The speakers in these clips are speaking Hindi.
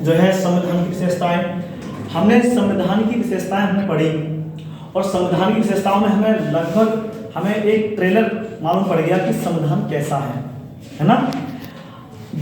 जो है संविधान की विशेषताएं, हमने संविधान की विशेषताएं हमने पढ़ी और संविधान की विशेषताओं में हमें एक ट्रेलर मालूम पड़ गया कि संविधान कैसा है ना।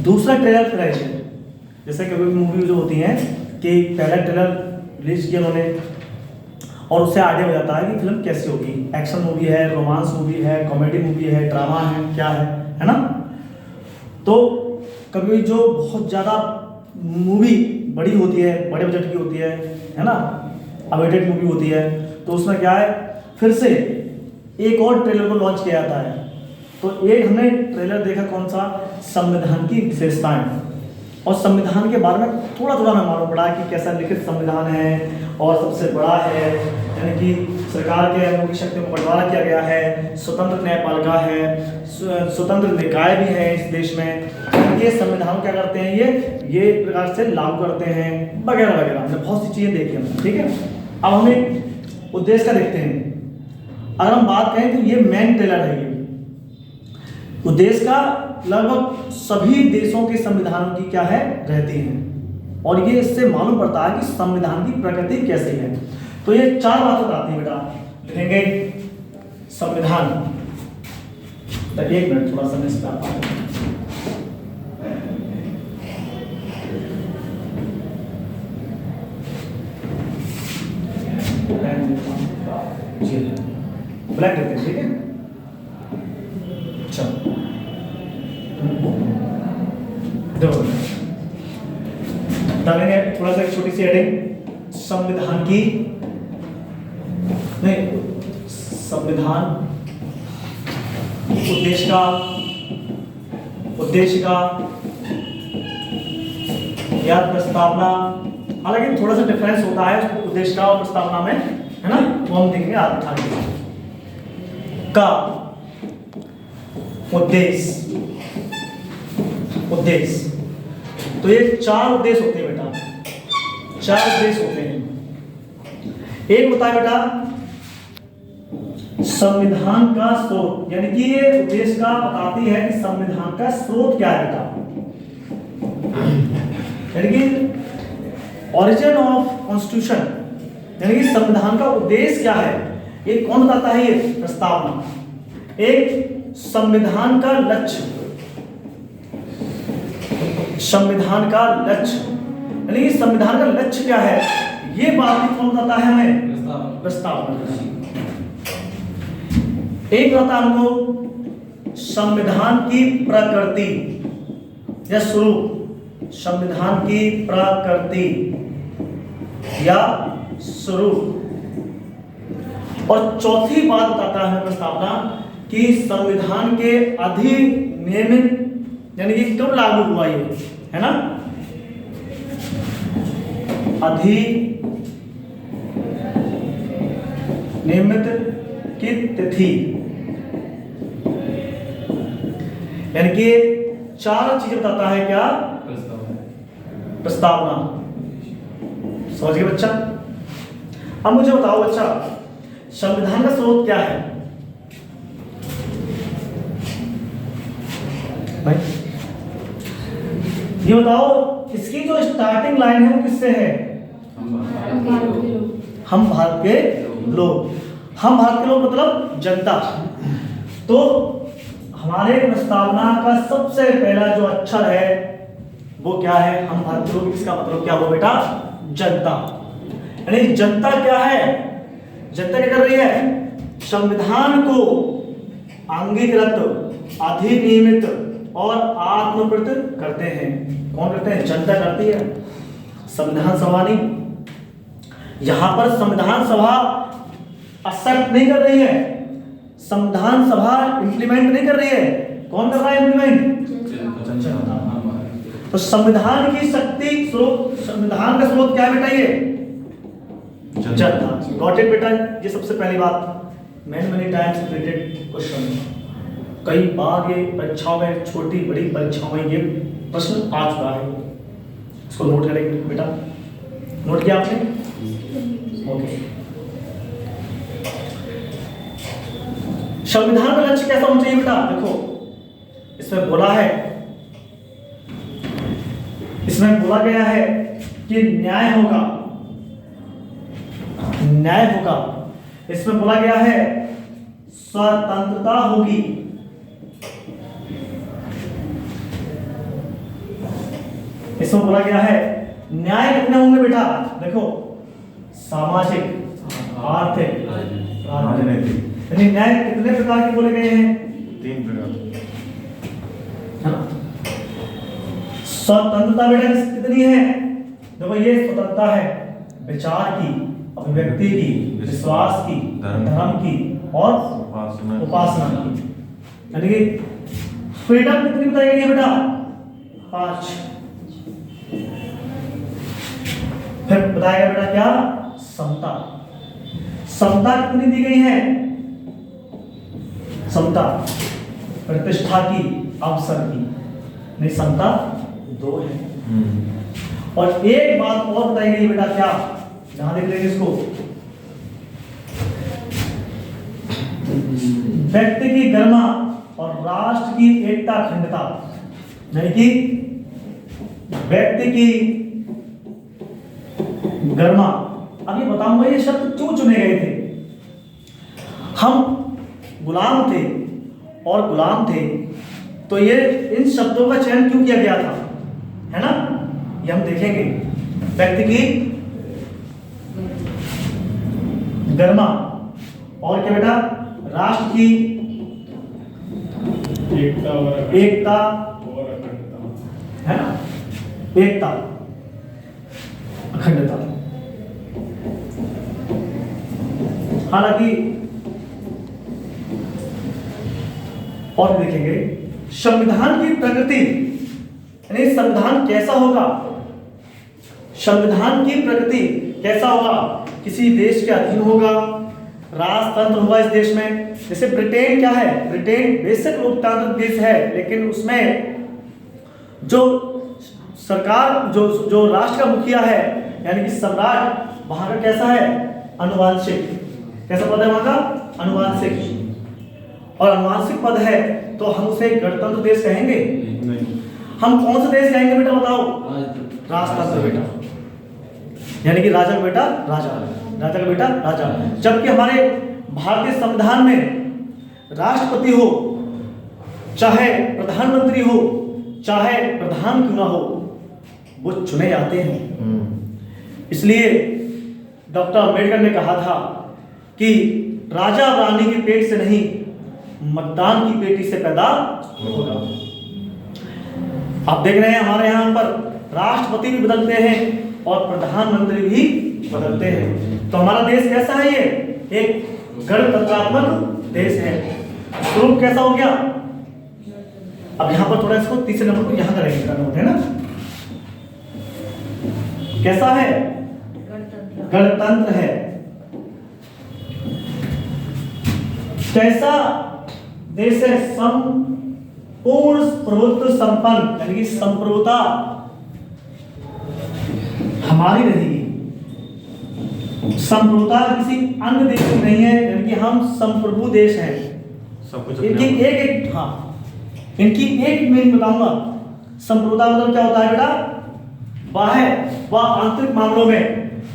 दूसरा ट्रेलर फिर है, जैसे कभी मूवी जो होती है कि पहला ट्रेलर रिलीज किया उन्होंने और उससे आगे हो जाता है कि फिल्म कैसी होगी, एक्शन मूवी है, रोमांस मूवी है, कॉमेडी मूवी है, ड्रामा है, क्या है ना। तो कभी जो बहुत ज़्यादा मूवी बड़ी होती है, बड़े बजट की होती है ना, अवेटेड मूवी होती है, तो उसमें क्या है फिर से एक और ट्रेलर को लॉन्च किया जाता है। तो एक हमने ट्रेलर देखा कौन सा, संविधान की विशेषताएं, और संविधान के बारे में थोड़ा थोड़ा हमें मालूम पड़ा कि कैसा लिखित संविधान है और सबसे बड़ा है, यानी कि सरकार के अंगों की शक्ति में बंटवारा किया गया है, स्वतंत्र न्यायपालिका है, स्वतंत्र निकाय भी है इस देश में, ये संविधान क्या करते हैं, ये प्रकार से लागू करते हैं वगैरह वगैरह, हमने बहुत सी चीज़ें देखी हमने, ठीक है। अब हम एक उद्देश्य का देखते हैं। अगर हम बात करें तो ये मेन ट्रेलर है, ये उद्देश्य का लगभग सभी देशों के संविधानों की क्या है रहती है, और ये इससे मालूम पड़ता है कि संविधान की प्रकृति कैसी है। तो ये 4 बातें बताती है बेटा, लिखेंगे संविधान। तो 1 मिनट थोड़ा सा ब्लैक करते हैं, ठीक है। अच्छा डालेंगे थोड़ा सा छोटी सी हेडिंग, संविधान की नहीं, संविधान उद्देश्य का या प्रस्तावना, हालांकि थोड़ा सा डिफरेंस होता है उद्देश्य का और प्रस्तावना में, है ना, वो हम देखेंगे आगे का। उद्देश्य तो ये 4 उद्देश्य होते हैं बेटा, 4 उद्देश्य होते हैं। एक होता है बेटा संविधान का स्रोत, यानी कि ये उद्देश्य का बताती है कि संविधान का स्रोत क्या है बेटा, यानी कि ओरिजिन ऑफ कॉन्स्टिट्यूशन, यानी कि संविधान का उद्देश्य क्या है, ये कौन बताता है, ये प्रस्तावना। एक संविधान का लक्ष्य, संविधान का लक्ष्य, यानी कि संविधान का लक्ष्य क्या है, ये बात भी कौन बताता है हमें, प्रस्तावना। एक बताता है हमको संविधान की प्रकृति या स्वरूप, संविधान की प्रकृति या स्वरूप। और चौथी बात बताता है प्रस्तावना कि संविधान के अधिनियमित, यानी कि कब लागू हुआ ये, है ना, अधिनियमित की तिथि, यानी कि 4 चीजें बताता है क्या, प्रस्तावना। समझ गए बच्चा। अब मुझे बताओ बच्चा, संविधान का स्रोत क्या है भाई, ये बताओ। इसकी जो स्टार्टिंग लाइन है वो किससे है, हम भारत के लोग। हम भारत के लोग मतलब जनता। तो हमारे प्रस्तावना का सबसे पहला जो अक्षर है वो क्या है, हम भारत के लोग। इसका मतलब क्या हुआ बेटा, जनता। यानी जनता क्या है, जनता क्या कर रही है, संविधान को अंगीकृत, अधिनियमित और आत्मप्रत करते हैं। कौन करते हैं, जनता करती है, संविधान सभा नहीं। यहां पर संविधान सभा एक्सेप्ट नहीं कर रही है, संविधान सभा इंप्लीमेंट नहीं कर रही है। कौन कर रहा है इंप्लीमेंट, जनता। तो संविधान की शक्ति स्रोत, संविधान का स्रोत क्या है बेटा, ये जनता। गॉट इट बेटा। ये सबसे पहली बात, मैनी टाइम्स रिपीटेड क्वेश्चन, कई बार ये परीक्षाओं में, छोटी बड़ी परीक्षाओं में ये प्रश्न आ चुका है। इसको नोट करेंगे बेटा, नोट किया आपने, ओके। संविधान का लक्ष्य कैसा होना चाहिए बेटा, देखो इसमें बोला है, इस इसमें बोला गया है कि न्याय होगा, न्याय होगा। इसमें बोला गया है स्वतंत्रता होगी, इसमें बोला गया है न्याय कितने होंगे बेटा, देखो सामाजिक, आर्थिक, राजनीतिक। यानी न्याय कितने प्रकार के बोले गए हैं? 3 प्रकार। है ना? स्वतंत्रता बेटा कितनी है? देखो ये स्वतंत्रता है विचार की, अभिव्यक्ति की, विश्वास की, धर्म की और उपासना की। यानी कि फ्रीडम कितनी बताई गई है बेटा? 5। फिर बताया बेटा क्या? समता। समता कितनी दी गई है? समता प्रतिष्ठा की, अवसर की। नहीं, समता 2 है। और एक बात और बताई गई बेटा, क्या? जहां देख लेंगे इसको, व्यक्ति की गरिमा और राष्ट्र की एकता अखंडता। यानी कि व्यक्ति की गरिमा, अभी बताऊंगा ये शब्द क्यों चुने गए थे। हम गुलाम थे, और गुलाम थे तो ये इन शब्दों का चयन क्यों किया गया था, है ना? ये हम देखेंगे। व्यक्ति की गरिमा और क्या बेटा? राष्ट्र की एकता और अखंडता, है ना? एकता, अखंडता। हालांकि और देखेंगे संविधान की प्रकृति, यानी संविधान कैसा होगा, संविधान की प्रकृति कैसा होगा? किसी देश के अधीन होगा, राजतंत्र होगा इस देश में। जैसे ब्रिटेन क्या है? ब्रिटेन बेसिक लोकतांत्रिक देश है, लेकिन उसमें जो सरकार, जो राष्ट्र का मुखिया है, यानी कि सम्राट, वहां का कैसा है? अनुवांशिक। कैसा पद है वहां का? अनुवांशिक। और अनुवांशिक पद है तो हम उसे गणतंत्र देश कहेंगे? नहीं। हम कौन सा देश कहेंगे बेटा, बताओ? राजतंत्र बेटा। यानी कि राजा का बेटा राजा, राजा का बेटा राजा। जबकि हमारे भारतीय संविधान में राष्ट्रपति हो, चाहे प्रधानमंत्री हो, चाहे प्रधान क्यों ना हो, वो चुने जाते हैं। इसलिए डॉक्टर अंबेडकर ने कहा था कि राजा रानी की पेट से नहीं, मतदान की पेटी से पैदा होगा। आप देख रहे हैं हमारे यहाँ पर राष्ट्रपति भी बदलते हैं और प्रधानमंत्री भी बदलते हैं। तो हमारा देश कैसा है? ये एक गणतंत्रात्मक देश है। स्वरूप कैसा हो गया? अब यहाँ पर थोड़ा इसको तीसरे नंबर को यहाँ करेंगे, करना होता है ना। कैसा है? गणतंत्र है। कैसा देश है? संपूर्ण प्रभुत्व संपन्न, यानी कि संप्रभुता हमारी रहेगी। संप्रभुता किसी अन्य देश की नहीं है, यानी कि हम संप्रभु देश हैं। सब कुछ इनकी एक हाँ, इनकी एक मीनिंग बताऊंगा। संप्रभुता मतलब क्या होता है बेटा? बाह्य व आंतरिक मामलों में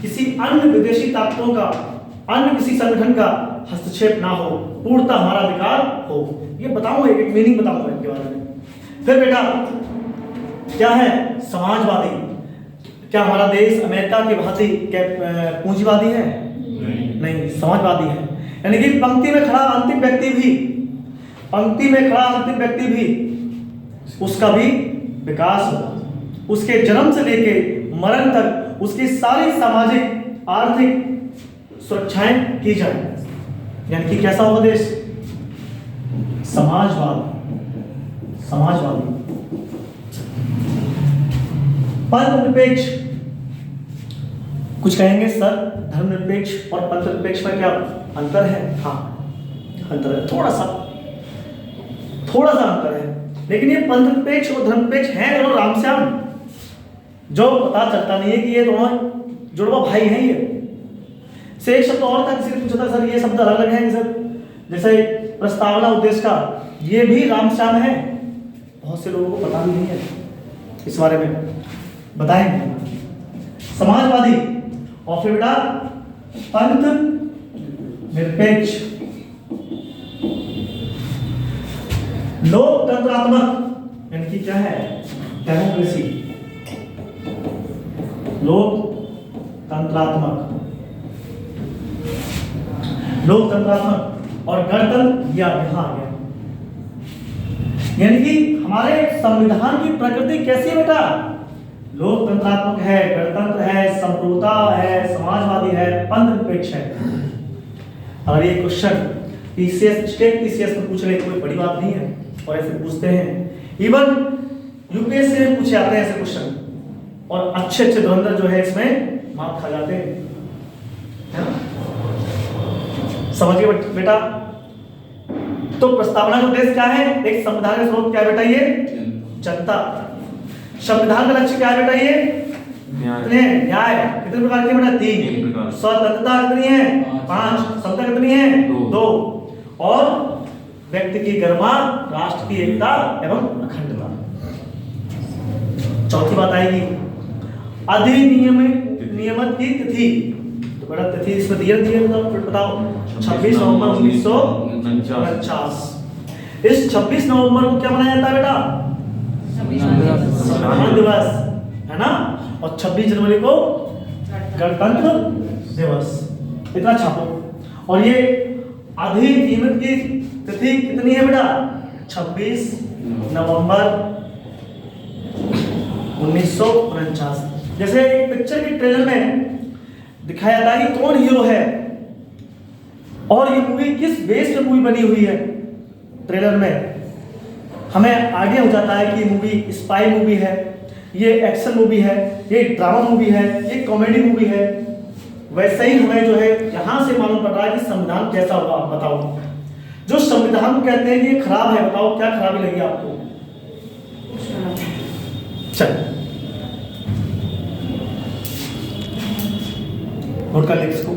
किसी अन्य विदेशी ताकतों का, अन्य किसी संगठन का हस्तक्षेप ना हो, पूर्णतः हमारा अधिकार हो। ये बताऊंगा, एक मीनिंग बताऊंगा इनके बारे में। फिर बेटा क्या है? समाजवादी। क्या हमारा देश अमेरिका के भांति पूंजीवादी है? नहीं, समाजवादी है। यानी कि पंक्ति में खड़ा अंतिम व्यक्ति भी, पंक्ति में खड़ा अंतिम व्यक्ति भी, उसका भी विकास हो, उसके जन्म से लेके मरण तक उसकी सारी सामाजिक आर्थिक सुरक्षाएं की जाए। यानी कि कैसा होगा देश? समाजवाद, समाजवादी। पंथनिरपेक्ष, कुछ कहेंगे सर? धर्मनिरपेक्ष और पंथनिरपेक्ष में क्या अंतर है? हाँ, अंतर है, थोड़ा सा अंतर है। लेकिन ये पंथनिरपेक्ष और धर्मनिरपेक्ष हैं दोनों रामश्याम, जो पता चलता नहीं है कि ये दोनों जुड़वा भाई हैं। ये से एक शब्द और था, किसी ने पूछा था सर ये शब्द अलग अलग है सर, जैसे प्रस्तावना उद्देश्य का, ये भी रामश्याम है। बहुत से लोगों को पता भी नहीं है इस बारे में। बताएंगे। समाजवादी और फिर बेटा पंथ निरपेक्ष। लोकतंत्रात्मक यानी कि क्या है, डेमोक्रेसी। लोकतंत्रात्मक और गणतंत्र या यहाँ आ गया। यानी कि हमारे संविधान की प्रकृति कैसी है बेटा, लोकतंत्रात्मक है, गणतंत्र है, संप्रभुता है, समाजवादी है, पंथ निरपेक्ष है। अगर ये क्वेश्चन पीसीएस स्टेट पीसीएस में पूछ रहे कोई बड़ी बात नहीं है, और ऐसे पूछते हैं। इवन यूपीएससी में पूछे जाते हैं ऐसे क्वेश्चन, और अच्छे अच्छे धुरंधर जो है इसमें मार्क खा जाते हैं, है ना? समझिए बेटा। तो प्रस्तावना का उद्देश्य क्या है, एक संविधान का स्रोत क्या है बेटा, ये जनता। संविधान का लक्ष्य क्या है बेटा, ये न्याय। कितने प्रकार के बेटा, 3। स्वतंत्रता कितनी है, 5। समता कितनी है, 2। और व्यक्ति की गरिमा, राष्ट्र की एकता एवं अखंडता। चौथी बात आएगी अधिनियमित की तिथि। तो बेटा तिथि इसमें दिया फिर बताओ, 26 नवंबर 1949। इस 26 नवंबर को क्या मनाया जाता है बेटा, संविधान दिवस, है ना? और 26 जनवरी को गणतंत्र दिवस। इतना छापो। और ये अधिनियमित की तिथि कितनी है बेटा, 26 नवंबर 1949। जैसे एक पिक्चर के ट्रेलर में दिखाया जाता है कि कौन हीरो है और ये मूवी किस बेस पे मूवी बनी हुई है। ट्रेलर में हमें आइडिया हो जाता है कि ये मूवी स्पाई मूवी है, ये एक्शन मूवी है, ये ड्रामा मूवी है, ये कॉमेडी मूवी है। वैसे ही हमें जो है यहाँ से मालूम पड़ रहा है कि संविधान कैसा होगा। बताओ, जो संविधान को कहते हैं कि ये खराब है, बताओ क्या खराबी लगी आपको? चल नोट कर ले इसको।